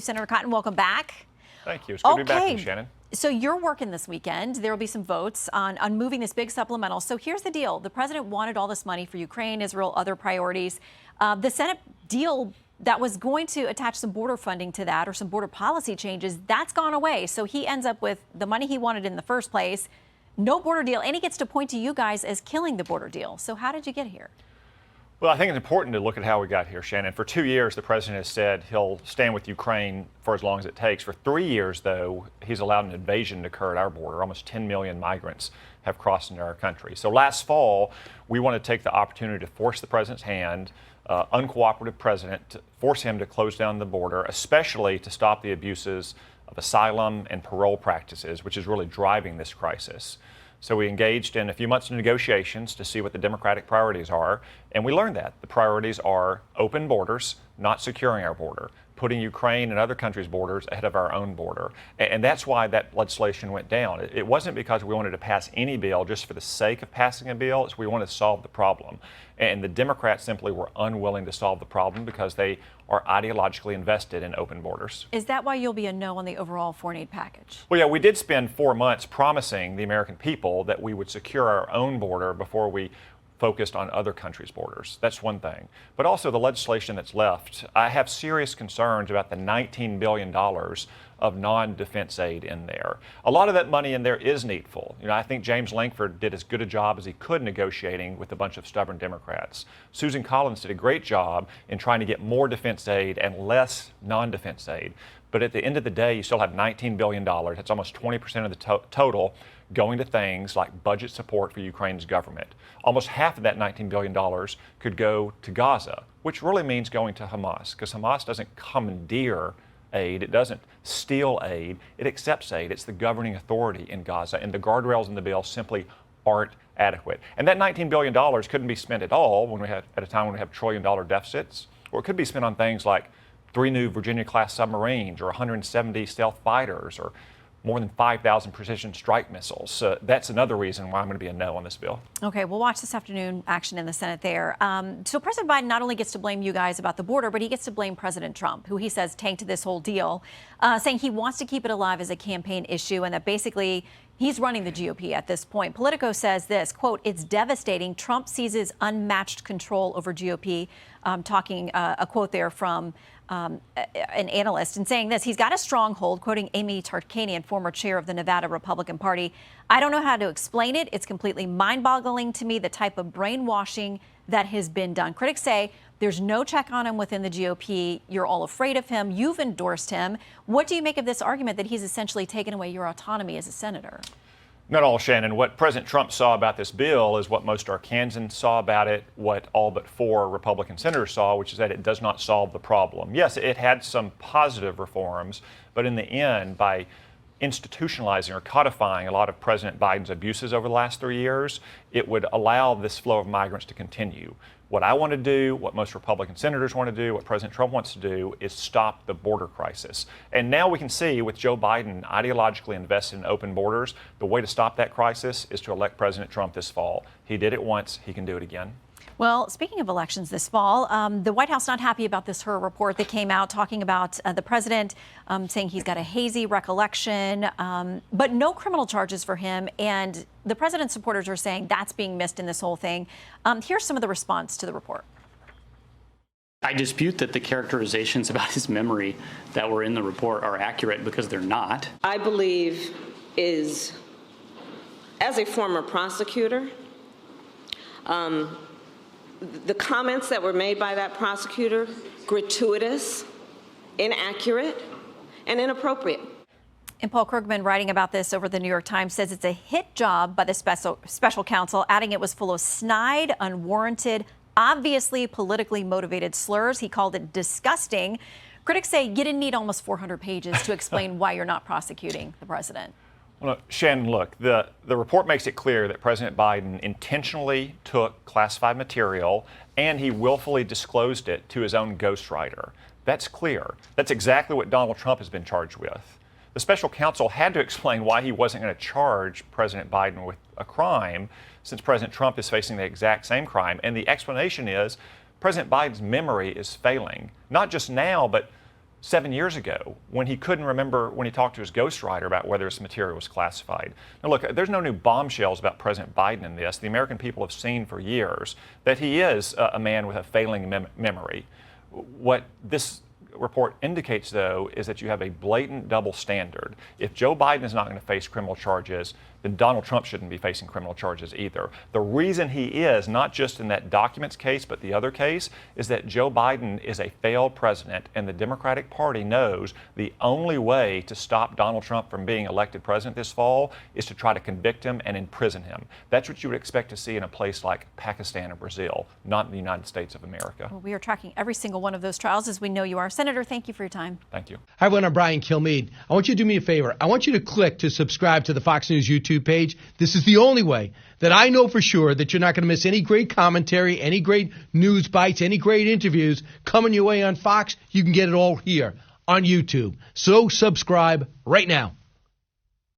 Senator Cotton, welcome back. Thank you. It's good to be back with you, Shannon. So you're working this weekend. There will be some votes on moving this big supplemental. So here's the deal. The president wanted all this money for Ukraine, Israel, other priorities. The Senate deal that was going to attach some border funding to that or some border policy changes, that's gone away. So he ends up with the money he wanted in the first place, no border deal, and he gets to point to you guys as killing the border deal. So how did you get here? Well, I think it's important to look at how we got here, Shannon. For 2 years, the president has said he'll stand with Ukraine for as long as it takes. For 3 years, though, he's allowed an invasion to occur at our border. Almost 10 million migrants have crossed into our country. So last fall, we want to take the opportunity to force the president's hand, uncooperative president, to force him to close down the border, especially to stop the abuses of asylum and parole practices, which is really driving this crisis. So we engaged in a few months of negotiations to see what the Democratic priorities are, and we learned that the priorities are open borders, not securing our border, putting Ukraine and other countries' borders ahead of our own border. And that's why that legislation went down. It wasn't because we wanted to pass any bill just for the sake of passing a bill. It's we wanted to solve the problem. And the Democrats simply were unwilling to solve the problem because they are ideologically invested in open borders. Is that why you'll be a no on the overall foreign aid package? Well, yeah, we did spend 4 months promising the American people that we would secure our own border before we focused on other countries' borders. That's one thing. But also the legislation that's left, I have serious concerns about the $19 billion of non-defense aid in there. A lot of that money in there is needful. You know, I think James Lankford did as good a job as he could negotiating with a bunch of stubborn Democrats. Susan Collins did a great job in trying to get more defense aid and less non-defense aid. But at the end of the day, you still have $19 billion. That's almost 20% of the total going to things like budget support for Ukraine's government. Almost half of that $19 billion could go to Gaza, which really means going to Hamas, because Hamas doesn't commandeer aid, it doesn't steal aid, it accepts aid. It's the governing authority in Gaza, and the guardrails in the bill simply aren't adequate. And that $19 billion couldn't be spent at all when we have, at a time when we have trillion-dollar deficits, or it could be spent on things like 3 new Virginia-class submarines, or 170 stealth fighters, or more than 5,000 precision strike missiles. That's another reason why I'm going to be a no on this bill. Okay, we'll watch this afternoon action in the Senate there. So President Biden not only gets to blame you guys about the border, but he gets to blame President Trump, who he says tanked this whole deal, saying he wants to keep it alive as a campaign issue and that basically he's running the GOP at this point. Politico says this, quote, "It's devastating. Trump seizes unmatched control over GOP." Talking a quote there from an analyst and saying this, he's got a stronghold, quoting Amy Tarkanian, former chair of the Nevada Republican Party. "I don't know how to explain it. It's completely mind-boggling to me, the type of brainwashing that has been done." Critics say there's no check on him within the GOP. You're all afraid of him. You've endorsed him. What do you make of this argument that he's essentially taken away your autonomy as a senator? Not all, Shannon. What President Trump saw about this bill is what most Arkansans saw about it, what all but 4 Republican senators saw, which is that it does not solve the problem. Yes, it had some positive reforms, but in the end, by institutionalizing or codifying a lot of President Biden's abuses over the last 3 years, it would allow this flow of migrants to continue. What I want to do, what most Republican senators want to do, what President Trump wants to do is stop the border crisis. And now we can see with Joe Biden ideologically invested in open borders, the way to stop that crisis is to elect President Trump this fall. He did it once, he can do it again. Well, speaking of elections this fall, the White House not happy about this HER report that came out talking about the president saying he's got a hazy recollection, but no criminal charges for him. And the president's supporters are saying that's being missed in this whole thing. Here's some of the response to the report. I dispute that the characterizations about his memory that were in the report are accurate because they're not. I believe as a former prosecutor, the comments that were made by that prosecutor, gratuitous, inaccurate, and inappropriate. And Paul Krugman, writing about this over the New York Times, says it's a hit job by the special counsel, adding it was full of snide, unwarranted, obviously politically motivated slurs. He called it disgusting. Critics say you didn't need almost 400 pages to explain why you're not prosecuting the president. Well, Shannon, look, the report makes it clear that President Biden intentionally took classified material and he willfully disclosed it to his own ghostwriter. That's clear. That's exactly what Donald Trump has been charged with. The special counsel had to explain why he wasn't going to charge President Biden with a crime since President Trump is facing the exact same crime. And the explanation is President Biden's memory is failing, not just now, but 7 years ago when he couldn't remember when he talked to his ghostwriter about whether his material was classified. Now look, there's no new bombshells about President Biden in this. The American people have seen for years that he is a man with a failing memory. What this report indicates, though, is that you have a blatant double standard. If Joe Biden is not going to face criminal charges, then Donald Trump shouldn't be facing criminal charges either. The reason he is, not just in that documents case, but the other case, is that Joe Biden is a failed president, and the Democratic Party knows the only way to stop Donald Trump from being elected president this fall is to try to convict him and imprison him. That's what you would expect to see in a place like Pakistan or Brazil, not in the United States of America. Well, we are tracking every single one of those trials, as we know you are. Senator, thank you for your time. Thank you. Hi, everyone. I'm Brian Kilmeade. I want you to do me a favor. I want you to click to subscribe to the Fox News YouTube page. This is the only way that I know for sure that you're not going to miss any great commentary, any great news bites, any great interviews coming your way on Fox. You can get it all here on YouTube. So subscribe right now.